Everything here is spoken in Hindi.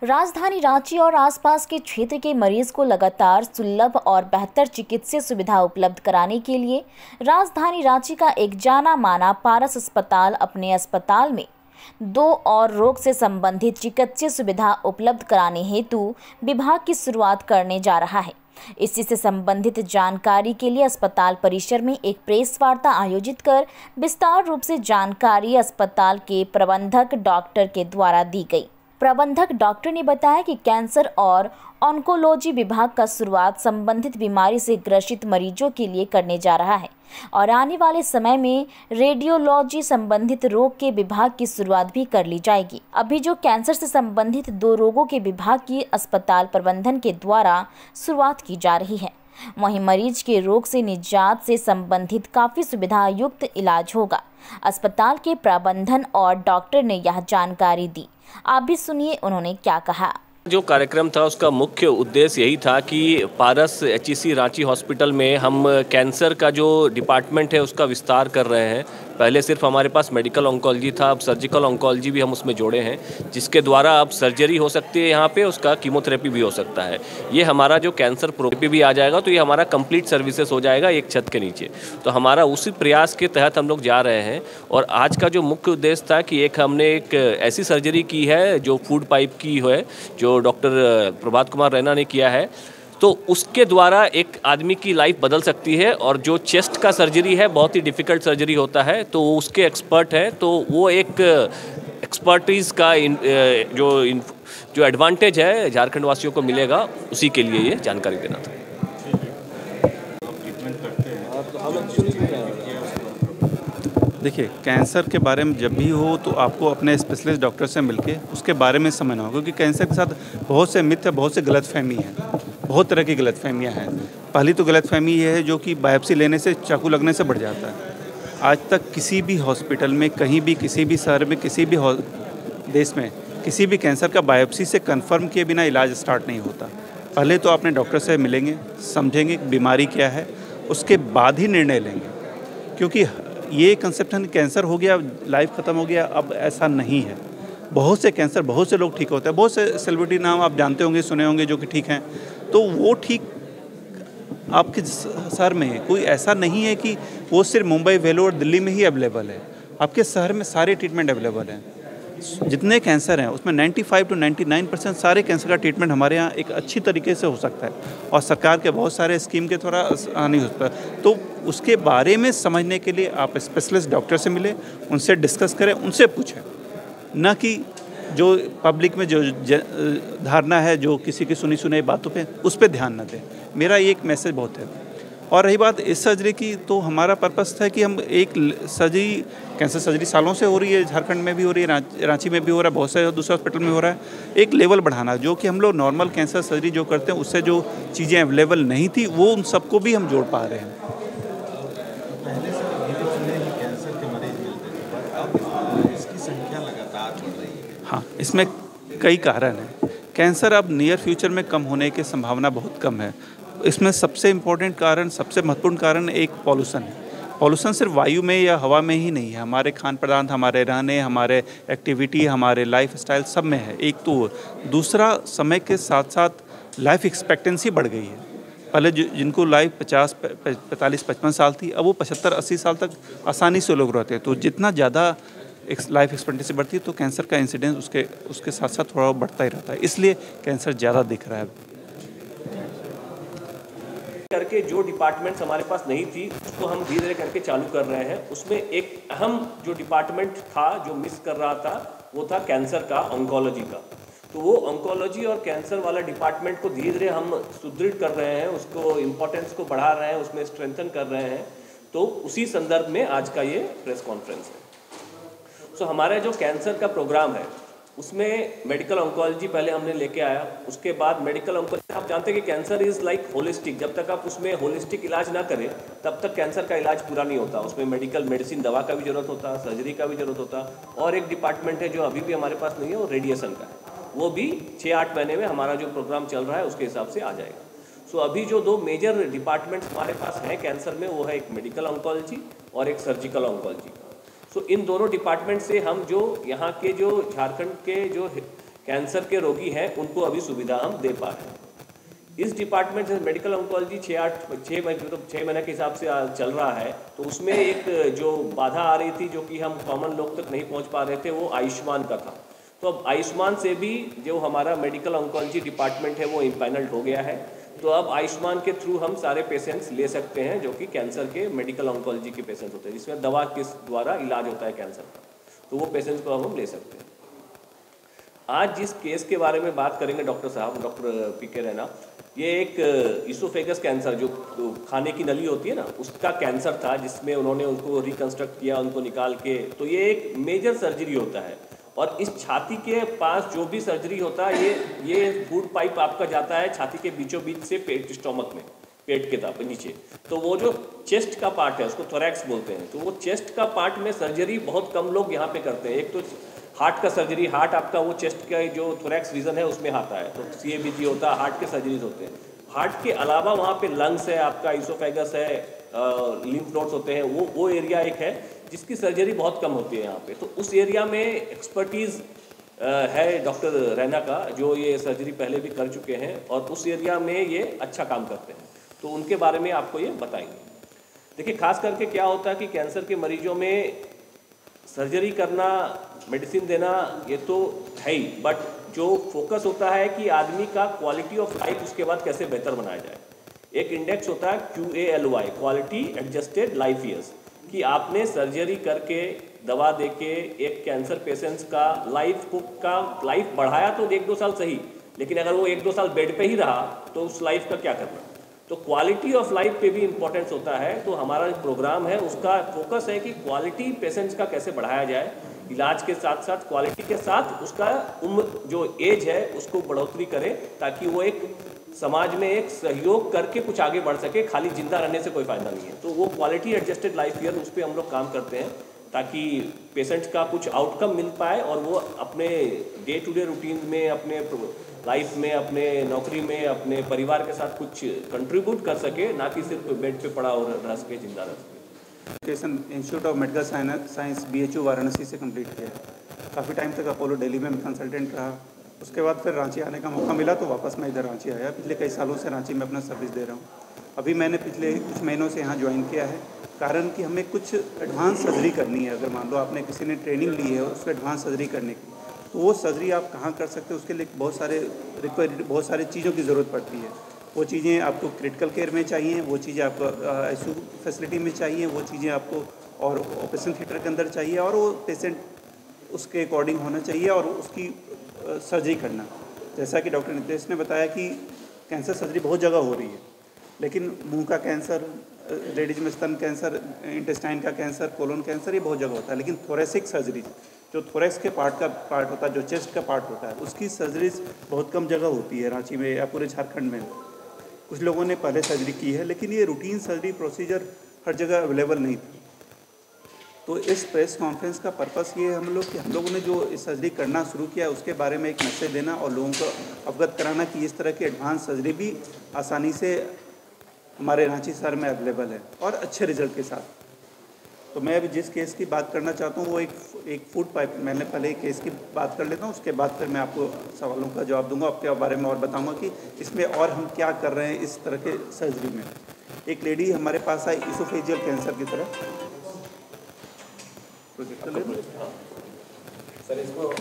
राजधानी रांची और आसपास के क्षेत्र के मरीज को लगातार सुलभ और बेहतर चिकित्सीय सुविधा उपलब्ध कराने के लिए राजधानी रांची का एक जाना माना पारस अस्पताल अपने अस्पताल में 2 और रोग से संबंधित चिकित्सीय सुविधा उपलब्ध कराने हेतु विभाग की शुरुआत करने जा रहा है। इसी से संबंधित जानकारी के लिए अस्पताल परिसर में एक प्रेस वार्ता आयोजित कर विस्तार रूप से जानकारी अस्पताल के प्रबंधक डॉक्टर के द्वारा दी गई। प्रबंधक डॉक्टर ने बताया कि कैंसर और ऑन्कोलॉजी विभाग का शुरुआत संबंधित बीमारी से ग्रसित मरीजों के लिए करने जा रहा है और आने वाले समय में रेडियोलॉजी संबंधित रोग के विभाग की शुरुआत भी कर ली जाएगी। अभी जो कैंसर से संबंधित 2 रोगों के विभाग की अस्पताल प्रबंधन के द्वारा शुरुआत की जा रही है, वहीं मरीज के रोग से निजात से संबंधित काफी सुविधा युक्त इलाज होगा। अस्पताल के प्रबंधन और डॉक्टर ने यह जानकारी दी। आप भी सुनिए उन्होंने क्या कहा। जो कार्यक्रम था उसका मुख्य उद्देश्य यही था कि पारस HEC रांची हॉस्पिटल में हम कैंसर का जो डिपार्टमेंट है उसका विस्तार कर रहे हैं। पहले सिर्फ हमारे पास मेडिकल ऑन्कोलॉजी था, अब सर्जिकल ऑन्कोलॉजी भी हम उसमें जोड़े हैं, जिसके द्वारा अब सर्जरी हो सकती है यहाँ पे, उसका कीमोथेरेपी भी हो सकता है। ये हमारा जो कैंसर प्रोग्राम भी आ जाएगा, तो ये हमारा कंप्लीट सर्विसेज हो जाएगा एक छत के नीचे। तो हमारा उसी प्रयास के तहत हम लोग जा रहे हैं। और आज का जो मुख्य उद्देश्य था कि हमने एक ऐसी सर्जरी की है जो फूड पाइप की है, जो डॉक्टर प्रभात कुमार रैना ने किया है, तो उसके द्वारा एक आदमी की लाइफ बदल सकती है। और जो चेस्ट का सर्जरी है बहुत ही डिफ़िकल्ट सर्जरी होता है, तो वो उसके एक्सपर्ट है, तो वो एक एक्सपर्टीज़ का जो एडवांटेज है झारखंड वासियों को मिलेगा, उसी के लिए ये जानकारी देना था। देखिए, कैंसर के बारे में जब भी हो तो आपको अपने स्पेशलिस्ट डॉक्टर से मिलके उसके बारे में समझना होगा, क्योंकि कैंसर के साथ बहुत से मिथ है, बहुत से गलतफहमी है, बहुत तरह की गलतफहमियां हैं। पहली तो गलतफहमी ये है जो कि बायोप्सी लेने से, चाकू लगने से बढ़ जाता है। आज तक किसी भी हॉस्पिटल में, कहीं भी, किसी भी शहर में, किसी भी देश में किसी भी कैंसर का बायोप्सी से कन्फर्म किए बिना इलाज स्टार्ट नहीं होता। पहले तो अपने डॉक्टर से मिलेंगे, समझेंगे बीमारी क्या है, उसके बाद ही निर्णय लेंगे। क्योंकि ये कंसेप्शन कैंसर हो गया, लाइफ ख़त्म हो गया, अब ऐसा नहीं है। बहुत से कैंसर, बहुत से लोग ठीक होते हैं। बहुत से सेलिब्रिटी नाम आप जानते होंगे, सुने होंगे, जो कि ठीक हैं, तो वो ठीक आपके शहर में है। कोई ऐसा नहीं है कि वो सिर्फ मुंबई, वेलोर और दिल्ली में ही अवेलेबल है। आपके शहर में सारे ट्रीटमेंट अवेलेबल हैं। जितने कैंसर हैं उसमें 95 to 99% सारे कैंसर का ट्रीटमेंट हमारे यहाँ एक अच्छी तरीके से हो सकता है, और सरकार के बहुत सारे स्कीम के थोड़ा नहीं हो सकता। तो उसके बारे में समझने के लिए आप स्पेशलिस्ट डॉक्टर से मिले, उनसे डिस्कस करें, उनसे पूछें, न कि जो पब्लिक में जो धारणा है, जो किसी की सुनी सुनाई बातों पे, उस पर ध्यान न दें। मेरा ये एक मैसेज बहुत है। और रही बात इस सर्जरी की, तो हमारा पर्पस था कि हम एक सर्जरी, कैंसर सर्जरी सालों से हो रही है, झारखंड में भी हो रही है, रांची में भी हो रहा है, बहुत सारे दूसरे हॉस्पिटल में हो रहा है। एक लेवल बढ़ाना, जो कि हम लोग नॉर्मल कैंसर सर्जरी जो करते हैं उससे जो चीज़ें अवेलेबल नहीं थी, वो उन सबको भी हम जोड़ पा रहे हैं। पहले से कैंसर के मरीज मिलते थे, अब इसकी संख्या लगातार बढ़ रही है। हाँ, इसमें कई कारण हैं। कैंसर अब नियर फ्यूचर में कम होने की संभावना बहुत कम है। इसमें सबसे इम्पोर्टेंट कारण, सबसे महत्वपूर्ण कारण एक पॉल्यूशन है। पॉल्यूशन सिर्फ वायु में या हवा में ही नहीं है, हमारे खान पदार्थ, हमारे रहने, हमारे एक्टिविटी, हमारे लाइफ स्टाइल, सब में है। एक तो दूसरा, समय के साथ साथ लाइफ एक्सपेक्टेंसी बढ़ गई है। पहले जिनको लाइफ 50, 45, 55 साल थी, अब वो 75, 80 साल तक आसानी से लोग रहते हैं। तो जितना ज़्यादा लाइफ एक्सपेक्टेंसी बढ़ती है, तो कैंसर का इंसिडेंस उसके साथ साथ थोड़ा बढ़ता ही रहता है। इसलिए कैंसर ज़्यादा दिख रहा है। करके जो डिपार्टमेंट्स हमारे पास नहीं थी, उसको हम धीरे धीरे करके चालू कर रहे हैं। उसमें एक अहम जो डिपार्टमेंट था, जो मिस कर रहा था, वो था कैंसर का, ऑन्कोलॉजी का। तो वो ऑन्कोलॉजी और कैंसर वाला डिपार्टमेंट को धीरे धीरे हम सुदृढ़ कर रहे हैं, उसको इम्पोर्टेंस को बढ़ा रहे हैं, उसमें स्ट्रेंथन कर रहे हैं। तो उसी संदर्भ में आज का ये प्रेस कॉन्फ्रेंस है। सो हमारा जो कैंसर का प्रोग्राम है, उसमें मेडिकल ऑन्कोलॉजी पहले हमने लेके आया। उसके बाद मेडिकल ऑन्कोलॉजी, आप जानते हैं कि कैंसर इज़ लाइक होलिस्टिक। जब तक आप उसमें होलिस्टिक इलाज ना करें, तब तक कैंसर का इलाज पूरा नहीं होता। उसमें मेडिकल मेडिसिन, दवा का भी जरूरत होता, सर्जरी का भी जरूरत होता। और एक डिपार्टमेंट है जो अभी भी हमारे पास नहीं है, वो रेडिएशन का है। वो भी 6-8 महीने में हमारा जो प्रोग्राम चल रहा है उसके हिसाब से आ जाएगा। सो अभी जो 2 मेजर डिपार्टमेंट्स हमारे पास हैं कैंसर में, वो है एक मेडिकल ऑन्कोलॉजी और एक सर्जिकल ऑन्कोलॉजी। सो इन दोनों डिपार्टमेंट से हम जो यहाँ के जो झारखंड के जो कैंसर के रोगी हैं उनको अभी सुविधा हम दे पा रहे हैं। इस डिपार्टमेंट से मेडिकल ऑन्कोलॉजी 6 महीने के हिसाब से चल रहा है, तो उसमें एक जो बाधा आ रही थी जो कि हम कॉमन लोग तक नहीं पहुंच पा रहे थे, वो आयुष्मान का था। तो अब आयुष्मान से भी जो हमारा मेडिकल ऑन्कोलॉजी डिपार्टमेंट है वो इम्पैनल्ड हो गया है। तो अब आयुष्मान के थ्रू हम सारे पेशेंट्स ले सकते हैं जो कि कैंसर के मेडिकल ऑन्कोलॉजी के पेशेंट्स होते हैं, जिसमें दवा के द्वारा इलाज होता है कैंसर का, तो वो पेशेंट्स को हम ले सकते हैं। आज जिस केस के बारे में बात करेंगे डॉक्टर साहब, डॉक्टर पी के रैना, ये एक इसोफेगस कैंसर जो खाने की नली होती है ना, उसका कैंसर था, जिसमें उन्होंने उसको रिकन्स्ट्रक्ट किया, उनको निकाल के। तो ये एक मेजर सर्जरी होता है, और इस छाती के पास जो भी सर्जरी होता है, ये फूड पाइप आपका जाता है छाती के बीचों बीच से पेट स्टोमक में, पेट के नीचे। तो वो जो चेस्ट का पार्ट है उसको थोरैक्स बोलते हैं। तो वो चेस्ट का पार्ट में सर्जरी बहुत कम लोग यहाँ पे करते हैं। एक तो हार्ट का सर्जरी, हार्ट आपका वो चेस्ट का जो थोरैक्स रीजन है उसमें आता है, तो CABG होता है, हार्ट के सर्जरीज होते हैं। हार्ट के अलावा वहाँ पे लंग्स है, आपका इसोफेगस है, लिम्फ नोड्स होते हैं, वो एरिया एक है जिसकी सर्जरी बहुत कम होती है यहाँ पे। तो उस एरिया में एक्सपर्टीज़ है डॉक्टर रैना का, जो ये सर्जरी पहले भी कर चुके हैं और उस एरिया में ये अच्छा काम करते हैं, तो उनके बारे में आपको ये बताएंगे। देखिए, खास करके क्या होता है कि कैंसर के मरीजों में सर्जरी करना, मेडिसिन देना, ये तो है ही, बट जो फोकस होता है कि आदमी का क्वालिटी ऑफ लाइफ उसके बाद कैसे बेहतर बनाया जाए। एक इंडेक्स होता है QALY, quality adjusted life years, कि आपने सर्जरी करके, दवा देके एक कैंसर पेशेंट्स का लाइफ बढ़ाया तो 1-2 साल सही, लेकिन अगर वो 1-2 साल बेड पे ही रहा तो उस लाइफ का क्या करना। तो क्वालिटी ऑफ लाइफ पे भी इम्पोर्टेंस होता है। तो हमारा जो प्रोग्राम है उसका फोकस है कि क्वालिटी पेशेंट्स का कैसे बढ़ाया जाए, इलाज के साथ साथ क्वालिटी के साथ उसका उम्र जो एज है उसको बढ़ोतरी करें, ताकि वो एक समाज में एक सहयोग करके कुछ आगे बढ़ सके। खाली जिंदा रहने से कोई फायदा नहीं है। तो वो क्वालिटी एडजस्टेड लाइफ ईयर, उस पर हम लोग काम करते हैं ताकि पेशेंट्स का कुछ आउटकम मिल पाए और वो अपने डे टू डे रूटीन में, अपने लाइफ में, अपने नौकरी में, अपने परिवार के साथ कुछ कंट्रीब्यूट कर सके, ना कि सिर्फ बेड पे पड़ा और रह सके, जिंदा रह सके। Education institute of medical science BHU Varanasi से कंप्लीट किया। काफ़ी टाइम तक अपोलो दिल्ली में कंसल्टेंट रहा। उसके बाद फिर रांची आने का मौका मिला तो वापस मैं इधर रांची आया। पिछले कई सालों से रांची में अपना सर्विस दे रहा हूँ। अभी मैंने पिछले कुछ महीनों से यहाँ ज्वाइन किया है, कारण कि हमें कुछ एडवांस सर्जरी करनी है। अगर मान लो आपने किसी ने ट्रेनिंग ली है उसको एडवांस सर्जरी करने की, तो वो सर्जरी आप कहाँ कर सकते हो, उसके लिए बहुत सारी चीज़ों की ज़रूरत पड़ती है। वो चीज़ें आपको क्रिटिकल केयर में चाहिए, वो चीज़ें आपको ICU फैसिलिटी में चाहिए, वो चीज़ें आपको और ऑपरेशन थिएटर के अंदर चाहिए, और वो पेशेंट उसके अकॉर्डिंग होना चाहिए और उसकी सर्जरी करना। जैसा कि डॉक्टर नितेश ने बताया कि कैंसर सर्जरी बहुत जगह हो रही है, लेकिन मुंह का कैंसर, लेडीज में स्तन कैंसर, इंटेस्टाइन का कैंसर, कोलोन कैंसर, ये बहुत जगह होता है। लेकिन थोरेसिक सर्जरी, जो थोरेक्स के पार्ट होता है, जो चेस्ट का पार्ट होता है, उसकी सर्जरीज बहुत कम जगह होती है रांची में या पूरे झारखंड में। कुछ लोगों ने पहले सर्जरी की है, लेकिन ये रूटीन सर्जरी प्रोसीजर हर जगह अवेलेबल नहीं था। तो इस प्रेस कॉन्फ्रेंस का पर्पस ये हम लोगों ने जो इस सर्जरी करना शुरू किया उसके बारे में एक मैसेज देना और लोगों को अवगत कराना कि इस तरह की एडवांस सर्जरी भी आसानी से हमारे रांची शहर में अवेलेबल है और अच्छे रिजल्ट के साथ। तो मैं अभी जिस केस की बात करना चाहता हूँ वो एक फूड पाइप, मैंने पहले एक केस की बात कर लेता हूँ, उसके बाद फिर मैं आपको सवालों का जवाब दूंगा, आपके बारे में और बताऊंगा कि इसमें और हम क्या कर रहे हैं इस तरह के सर्जरी में। एक लेडी हमारे पास आई इसोफेजियल कैंसर की तरह। सर इसको